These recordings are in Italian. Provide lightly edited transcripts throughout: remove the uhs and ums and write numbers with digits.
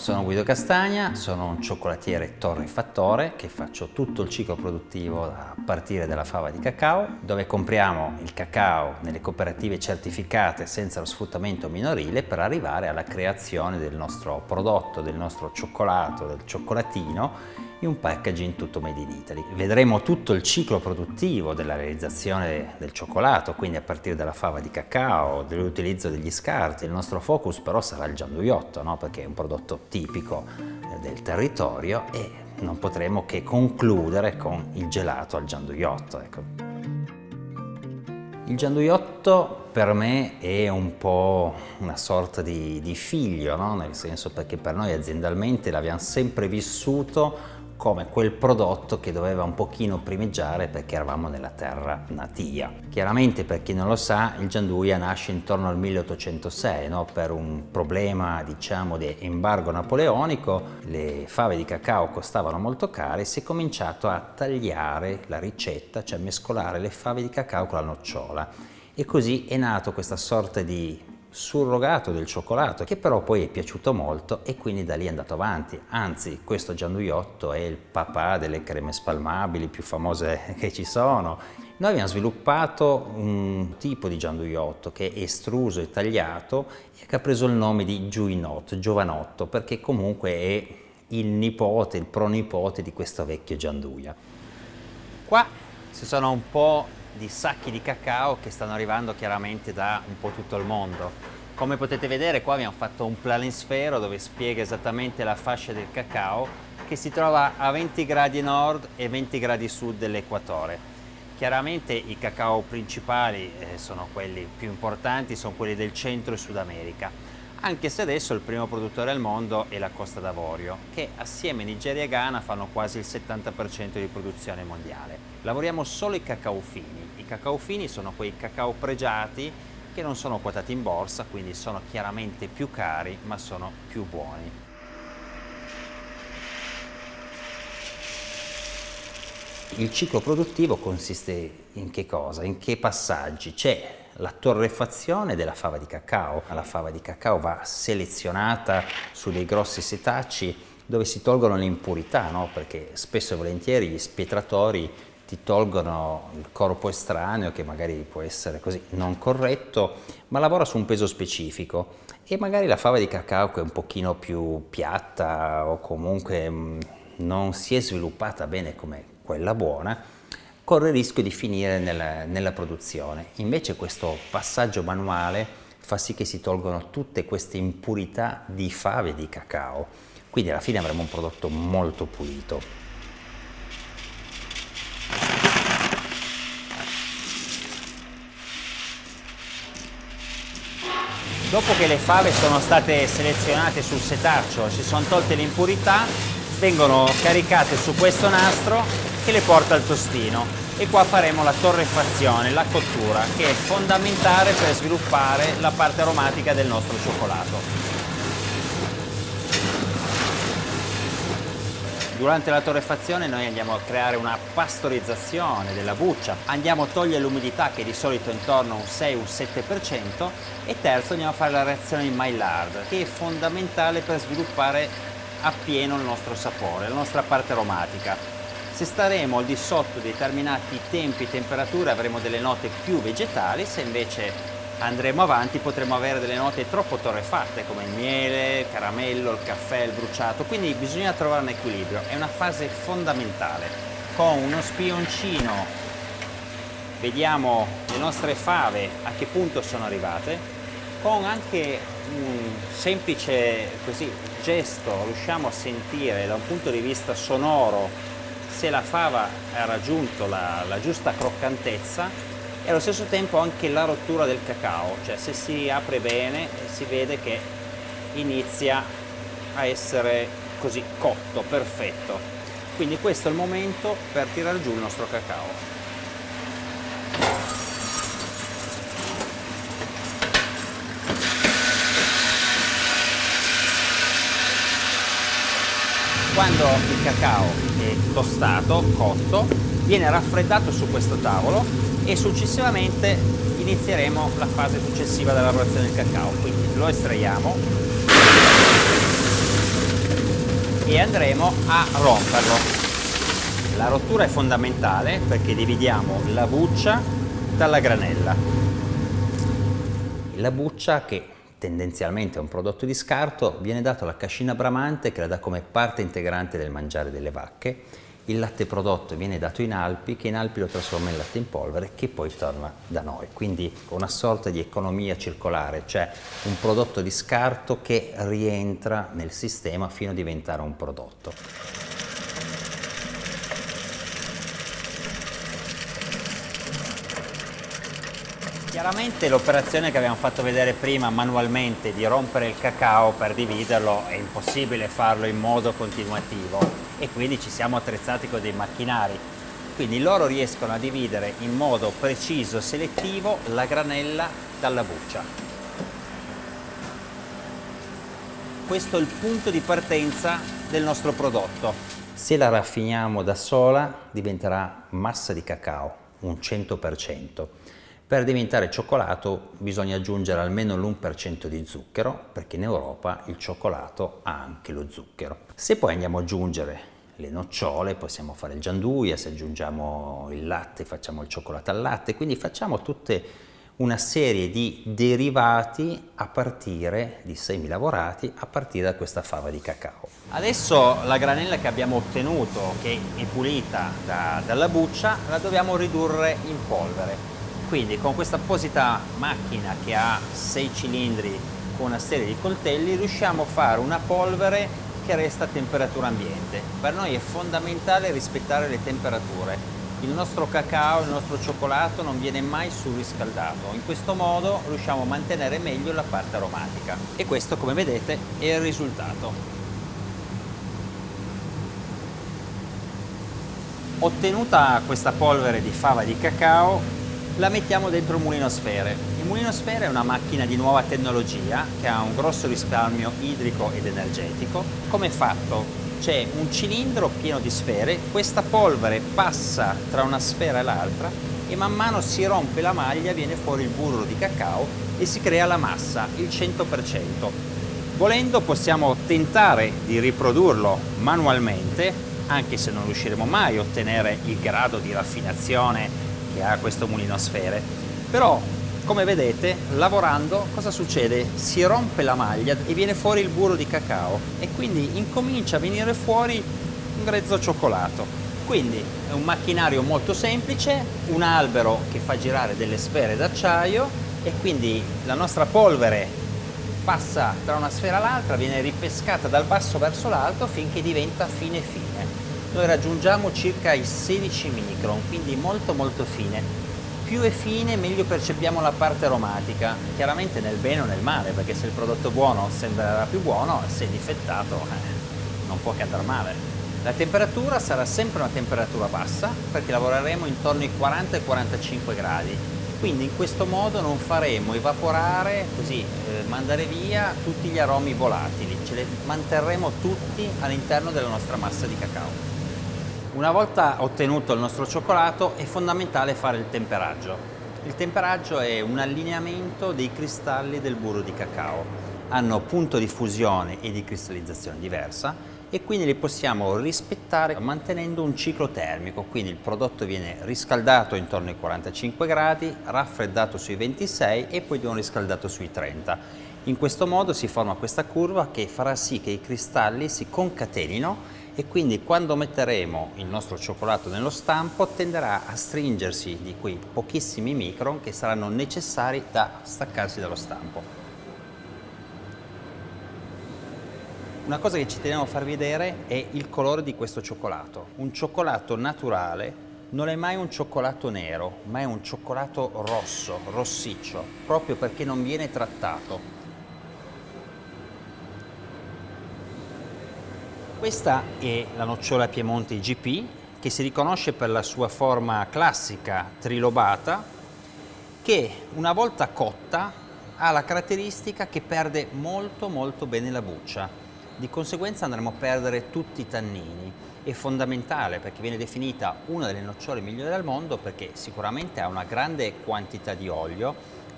Sono Guido Castagna, sono un cioccolatiere torrefattore che faccio tutto il ciclo produttivo a partire dalla fava di cacao, dove compriamo il cacao nelle cooperative certificate senza lo sfruttamento minorile per arrivare alla creazione del nostro prodotto, del nostro cioccolato, del cioccolatino in un packaging tutto made in Italy. Vedremo tutto il ciclo produttivo della realizzazione del cioccolato, quindi a partire dalla fava di cacao, dell'utilizzo degli scarti. Il nostro focus però sarà il gianduiotto, no? Perché è un prodotto tipico del territorio e non potremo che concludere con il gelato al gianduiotto. Ecco. Il gianduiotto per me è un po' una sorta di figlio, no? Nel senso perché per noi aziendalmente l'abbiamo sempre vissuto come quel prodotto che doveva un pochino primeggiare perché eravamo nella terra natia. Chiaramente, per chi non lo sa, il Gianduia nasce intorno al 1806, no? Per un problema, diciamo, di embargo napoleonico, le fave di cacao costavano molto care e si è cominciato a tagliare la ricetta, cioè mescolare le fave di cacao con la nocciola. E così è nato questa sorta di surrogato del cioccolato, che però poi è piaciuto molto e quindi da lì è andato avanti. Anzi, questo gianduiotto è il papà delle creme spalmabili più famose che ci sono. Noi abbiamo sviluppato un tipo di gianduiotto che è estruso e tagliato e che ha preso il nome di giovanotto, perché comunque è il nipote, il pronipote di questo vecchio Gianduia. Qua ci sono un po' di sacchi di cacao che stanno arrivando chiaramente da un po' tutto il mondo. Come potete vedere, qua abbiamo fatto un planisfero dove spiega esattamente la fascia del cacao che si trova a 20 gradi nord e 20 gradi sud dell'equatore. Chiaramente i cacao principali sono quelli più importanti, sono quelli del centro e Sud America, anche se adesso il primo produttore al mondo è la Costa d'Avorio, che assieme a Nigeria e Ghana fanno quasi il 70% di produzione mondiale. Lavoriamo solo i cacao fini. I cacao fini sono quei cacao pregiati che non sono quotati in borsa, quindi sono chiaramente più cari, ma sono più buoni. Il ciclo produttivo consiste in che cosa? In che passaggi? C'è la torrefazione della fava di cacao. La fava di cacao va selezionata su dei grossi setacci dove si tolgono le impurità, no? Perché spesso e volentieri gli spietratori ti tolgono il corpo estraneo che magari può essere così non corretto, ma lavora su un peso specifico e magari la fava di cacao che è un pochino più piatta o comunque non si è sviluppata bene come quella buona, corre il rischio di finire nella produzione. Invece questo passaggio manuale fa sì che si tolgono tutte queste impurità di fave di cacao, quindi alla fine avremo un prodotto molto pulito. Dopo che le fave sono state selezionate sul setaccio, si sono tolte le impurità, vengono caricate su questo nastro che le porta al tostino e qua faremo la torrefazione, la cottura, che è fondamentale per sviluppare la parte aromatica del nostro cioccolato. Durante la torrefazione noi andiamo a creare una pastorizzazione della buccia, andiamo a togliere l'umidità che di solito è intorno a un 6-7% e terzo andiamo a fare la reazione in Maillard, che è fondamentale per sviluppare appieno il nostro sapore, la nostra parte aromatica. Se staremo al di sotto di determinati tempi e temperature avremo delle note più vegetali, se invece andremo avanti potremo avere delle note troppo torrefatte come il miele, il caramello, il caffè, il bruciato, quindi bisogna trovare un equilibrio, è una fase fondamentale. Con uno spioncino vediamo le nostre fave a che punto sono arrivate, con anche un semplice gesto riusciamo a sentire da un punto di vista sonoro se la fava ha raggiunto la giusta croccantezza e allo stesso tempo anche la rottura del cacao, cioè se si apre bene si vede che inizia a essere così cotto, perfetto. Quindi questo è il momento per tirare giù il nostro cacao. Quando il cacao è tostato, cotto, viene raffreddato su questo tavolo e successivamente inizieremo la fase successiva della lavorazione del cacao. Quindi lo estraiamo e andremo a romperlo. La rottura è fondamentale perché dividiamo la buccia dalla granella. La buccia, che tendenzialmente è un prodotto di scarto, viene dato alla cascina bramante che la dà come parte integrante del mangiare delle vacche. Il latte prodotto viene dato in Alpi, che in Alpi lo trasforma in latte in polvere, che poi torna da noi. Quindi una sorta di economia circolare, cioè un prodotto di scarto che rientra nel sistema fino a diventare un prodotto. Chiaramente l'operazione che abbiamo fatto vedere prima manualmente di rompere il cacao per dividerlo è impossibile farlo in modo continuativo e quindi ci siamo attrezzati con dei macchinari. Quindi loro riescono a dividere in modo preciso, selettivo, la granella dalla buccia. Questo è il punto di partenza del nostro prodotto. Se la raffiniamo da sola diventerà massa di cacao, un 100%. Per diventare cioccolato bisogna aggiungere almeno l'1% di zucchero, perché in Europa il cioccolato ha anche lo zucchero. Se poi andiamo ad aggiungere le nocciole, possiamo fare il gianduia, se aggiungiamo il latte facciamo il cioccolato al latte, quindi facciamo tutte una serie di derivati a partire di semi lavorati, a partire da questa fava di cacao. Adesso la granella che abbiamo ottenuto, che è pulita dalla buccia, la dobbiamo ridurre in polvere. Quindi con questa apposita macchina che ha 6 cilindri con una serie di coltelli riusciamo a fare una polvere che resta a temperatura ambiente. Per noi è fondamentale rispettare le temperature. Il nostro cacao, il nostro cioccolato non viene mai surriscaldato. In questo modo riusciamo a mantenere meglio la parte aromatica. E questo, come vedete, è il risultato. Ottenuta questa polvere di fava di cacao, la mettiamo dentro il mulino a sfere. Il mulino a sfere è una macchina di nuova tecnologia che ha un grosso risparmio idrico ed energetico. Come è fatto? C'è un cilindro pieno di sfere, questa polvere passa tra una sfera e l'altra e man mano si rompe la maglia, viene fuori il burro di cacao e si crea la massa, il 100%. Volendo possiamo tentare di riprodurlo manualmente, anche se non riusciremo mai a ottenere il grado di raffinazione che ha questo mulino a sfere. Però, come vedete, lavorando cosa succede? Si rompe la maglia e viene fuori il burro di cacao e quindi incomincia a venire fuori un grezzo cioccolato. Quindi è un macchinario molto semplice, un albero che fa girare delle sfere d'acciaio e quindi la nostra polvere passa tra una sfera e l'altra, viene ripescata dal basso verso l'alto finché diventa fine fine. Noi raggiungiamo circa i 16 micron, quindi molto fine. Più è fine meglio percepiamo la parte aromatica, chiaramente nel bene o nel male, perché se il prodotto è buono sembrerà più buono, se è difettato non può che andare male. La temperatura sarà sempre una temperatura bassa perché lavoreremo intorno ai 40 e 45 gradi, quindi in questo modo non faremo evaporare, così mandare via tutti gli aromi volatili, ce li manterremo tutti all'interno della nostra massa di cacao. Una volta ottenuto il nostro cioccolato è fondamentale fare il temperaggio. Il temperaggio è un allineamento dei cristalli del burro di cacao. Hanno punto di fusione e di cristallizzazione diversa e quindi li possiamo rispettare mantenendo un ciclo termico, quindi il prodotto viene riscaldato intorno ai 45 gradi, raffreddato sui 26 e poi di nuovo riscaldato sui 30. In questo modo si forma questa curva che farà sì che i cristalli si concatenino e quindi quando metteremo il nostro cioccolato nello stampo tenderà a stringersi di quei pochissimi micron che saranno necessari da staccarsi dallo stampo. Una cosa che ci teniamo a far vedere è il colore di questo cioccolato. Un cioccolato naturale non è mai un cioccolato nero, ma è un cioccolato rosso, rossiccio, proprio perché non viene trattato. Questa è la nocciola Piemonte IGP, che si riconosce per la sua forma classica trilobata, che una volta cotta ha la caratteristica che perde molto bene la buccia. Di conseguenza andremo a perdere tutti i tannini. È fondamentale perché viene definita una delle nocciole migliori al mondo perché sicuramente ha una grande quantità di olio,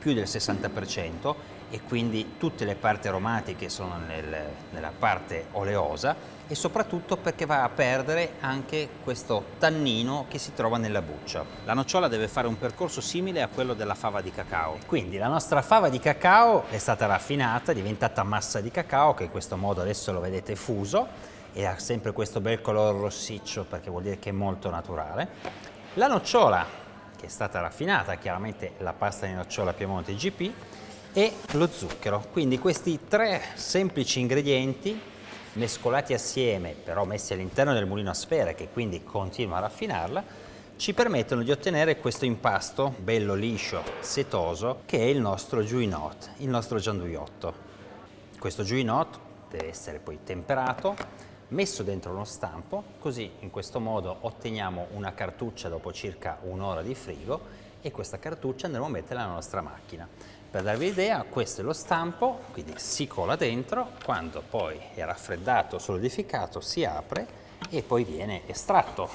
più del 60% e quindi tutte le parti aromatiche sono nella parte oleosa e soprattutto perché va a perdere anche questo tannino che si trova nella buccia. La nocciola deve fare un percorso simile a quello della fava di cacao. Quindi la nostra fava di cacao è stata raffinata, è diventata massa di cacao, che in questo modo adesso lo vedete fuso e ha sempre questo bel colore rossiccio perché vuol dire che è molto naturale. La nocciola, che è stata raffinata, chiaramente la pasta di nocciola Piemonte GP, e lo zucchero. Quindi questi tre semplici ingredienti mescolati assieme, però messi all'interno del mulino a sfere, che quindi continua a raffinarla, ci permettono di ottenere questo impasto bello liscio, setoso, che è il nostro Juinot, il nostro gianduiotto. Questo Juinot deve essere poi temperato, messo dentro uno stampo, così in questo modo otteniamo una cartuccia dopo circa un'ora di frigo e questa cartuccia andremo a metterla nella nostra macchina. Per darvi l'idea, questo è lo stampo, quindi si cola dentro, quando poi è raffreddato, solidificato, si apre e poi viene estratto.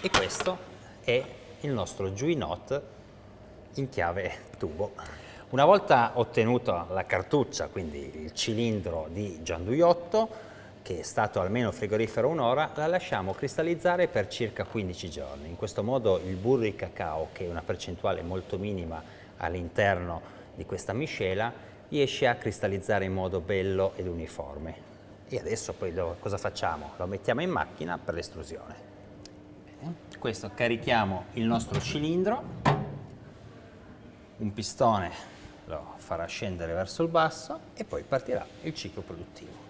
E questo è il nostro Juinot in chiave tubo. Una volta ottenuta la cartuccia, quindi il cilindro di gianduiotto, che è stato almeno frigorifero un'ora, la lasciamo cristallizzare per circa 15 giorni. In questo modo il burro di cacao, che è una percentuale molto minima all'interno di questa miscela, riesce a cristallizzare in modo bello ed uniforme. E adesso poi cosa facciamo? Lo mettiamo in macchina per l'estrusione. Bene. Questo carichiamo il nostro cilindro, un pistone lo farà scendere verso il basso e poi partirà il ciclo produttivo.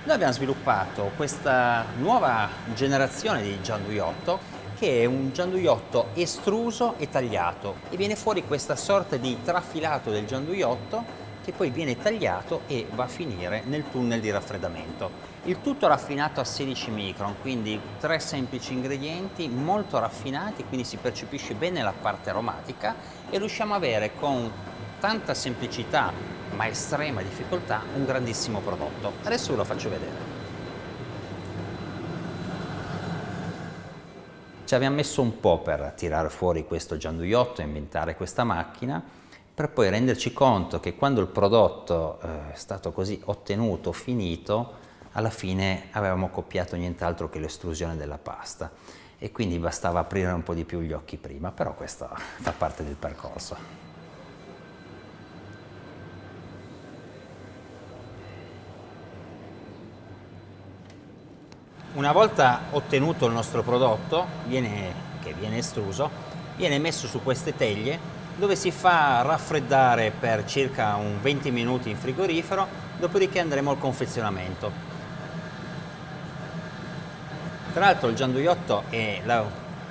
Noi abbiamo sviluppato questa nuova generazione di gianduiotto, che è un gianduiotto estruso e tagliato, e viene fuori questa sorta di trafilato del gianduiotto che poi viene tagliato e va a finire nel tunnel di raffreddamento. Il tutto raffinato a 16 micron, quindi tre semplici ingredienti molto raffinati, quindi si percepisce bene la parte aromatica e riusciamo ad avere con tanta semplicità ma estrema difficoltà un grandissimo prodotto. Adesso ve lo faccio vedere. Ci abbiamo messo un po' per tirare fuori questo gianduiotto e inventare questa macchina, per poi renderci conto che quando il prodotto è stato così ottenuto, finito, alla fine avevamo copiato nient'altro che l'estrusione della pasta e quindi bastava aprire un po' di più gli occhi prima, però questo fa parte del percorso. Una volta ottenuto il nostro prodotto, che viene estruso, viene messo su queste teglie dove si fa raffreddare per circa un 20 minuti in frigorifero, dopodiché andremo al confezionamento. Tra l'altro il gianduiotto è la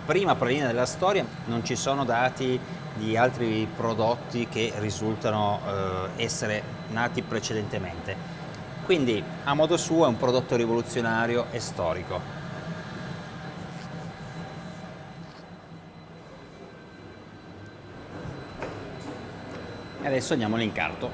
prima pralina della storia, non ci sono dati di altri prodotti che risultano essere nati precedentemente. Quindi a modo suo è un prodotto rivoluzionario e storico. E adesso andiamo all'incarto.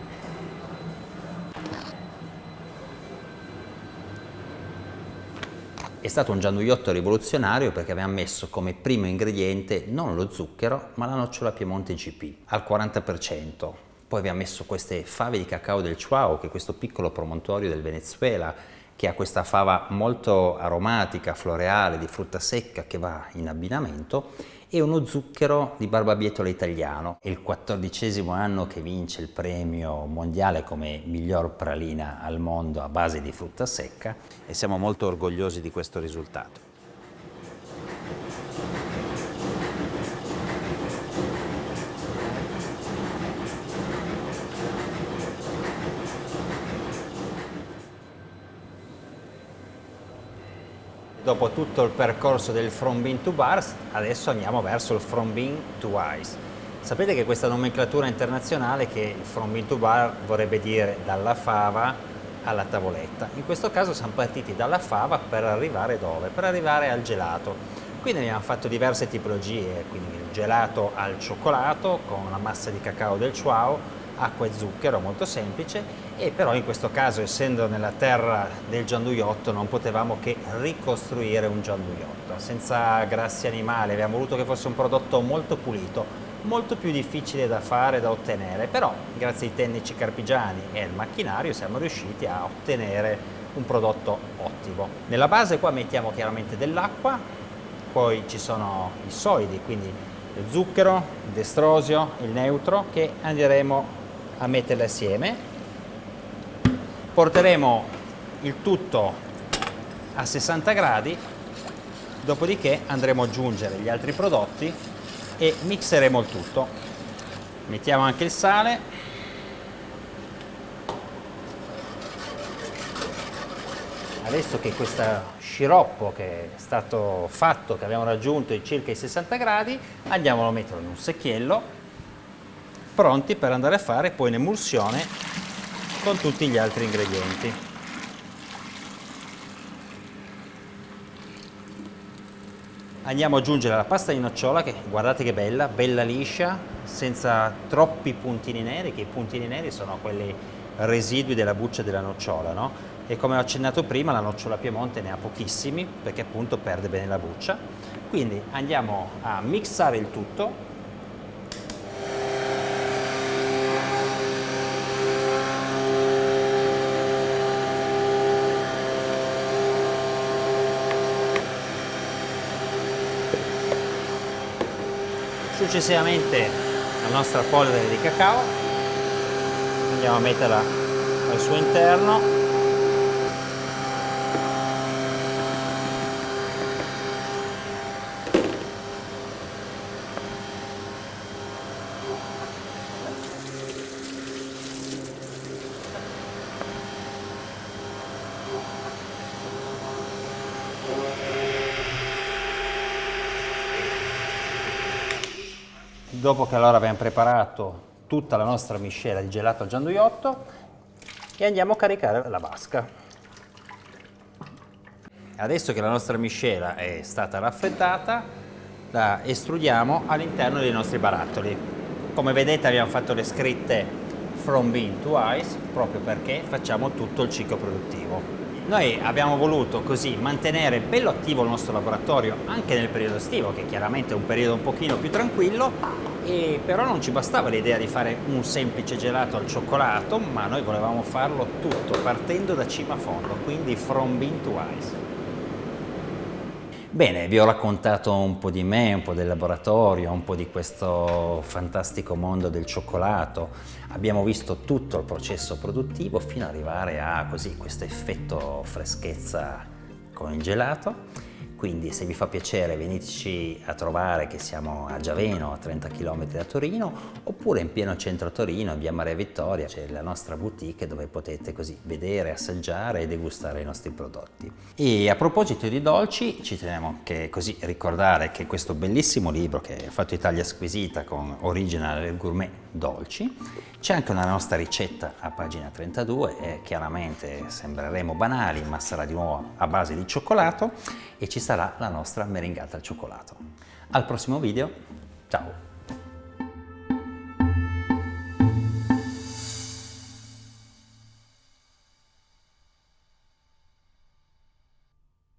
È stato un gianduiotto rivoluzionario perché abbiamo messo come primo ingrediente non lo zucchero ma la nocciola Piemonte GP al 40%. Poi abbiamo messo queste fave di cacao del Chuao, che è questo piccolo promontorio del Venezuela, che ha questa fava molto aromatica, floreale, di frutta secca che va in abbinamento, e uno zucchero di barbabietola italiano. È il 14° anno che vince il premio mondiale come miglior pralina al mondo a base di frutta secca e siamo molto orgogliosi di questo risultato. Dopo tutto il percorso del from bean to bars, adesso andiamo verso il from bean to ice. Sapete che questa nomenclatura internazionale, che il from bean to bar vorrebbe dire dalla fava alla tavoletta. In questo caso siamo partiti dalla fava per arrivare dove? Per arrivare al gelato. Quindi abbiamo fatto diverse tipologie, quindi il gelato al cioccolato con la massa di cacao del Chuao, acqua e zucchero, molto semplice, e però in questo caso, essendo nella terra del gianduiotto, non potevamo che ricostruire un gianduiotto senza grassi animali. Abbiamo voluto che fosse un prodotto molto pulito, molto più difficile da fare, da ottenere, però grazie ai tecnici carpigiani e al macchinario siamo riusciti a ottenere un prodotto ottimo. Nella base qua mettiamo chiaramente dell'acqua, poi ci sono i solidi, quindi il zucchero, il destrosio, il neutro, che andremo a metterle assieme. Porteremo il tutto a 60 gradi, dopodiché andremo ad aggiungere gli altri prodotti e mixeremo il tutto. Mettiamo anche il sale. Adesso che questo sciroppo che è stato fatto, che abbiamo raggiunto circa i 60 gradi, andiamo a metterlo in un secchiello, pronti per andare a fare poi un'emulsione con tutti gli altri ingredienti. Andiamo ad aggiungere la pasta di nocciola, che guardate che bella, bella liscia, senza troppi puntini neri, che i puntini neri sono quelli residui della buccia della nocciola, no? E come ho accennato prima, la nocciola Piemonte ne ha pochissimi, perché appunto perde bene la buccia. Quindi andiamo a mixare il tutto. Successivamente la nostra polvere di cacao andiamo a metterla al suo interno. Dopo che allora abbiamo preparato tutta la nostra miscela di gelato al gianduiotto, e andiamo a caricare la vasca. Adesso che la nostra miscela è stata raffreddata, la estrudiamo all'interno dei nostri barattoli. Come vedete abbiamo fatto le scritte From Bean to Ice proprio perché facciamo tutto il ciclo produttivo. Noi abbiamo voluto così mantenere bello attivo il nostro laboratorio anche nel periodo estivo, che chiaramente è un periodo un pochino più tranquillo, e però non ci bastava l'idea di fare un semplice gelato al cioccolato, ma noi volevamo farlo tutto partendo da cima a fondo, quindi From Bean to Ice. Bene, vi ho raccontato un po' di me, un po' del laboratorio, un po' di questo fantastico mondo del cioccolato. Abbiamo visto tutto il processo produttivo fino ad arrivare a così questo effetto freschezza con il gelato. Quindi se vi fa piacere veniteci a trovare, che siamo a Giaveno, a 30 km da Torino, oppure in pieno centro a Torino, in via Maria Vittoria, c'è la nostra boutique dove potete così vedere, assaggiare e degustare i nostri prodotti. E a proposito di dolci, ci teniamo che così ricordare che questo bellissimo libro che ha fatto Italia Squisita con Original Gourmet Dolci, c'è anche una nostra ricetta a pagina 32 e chiaramente sembreremo banali, ma sarà di nuovo a base di cioccolato, e ci sarà la nostra meringata al cioccolato. Al prossimo video, ciao!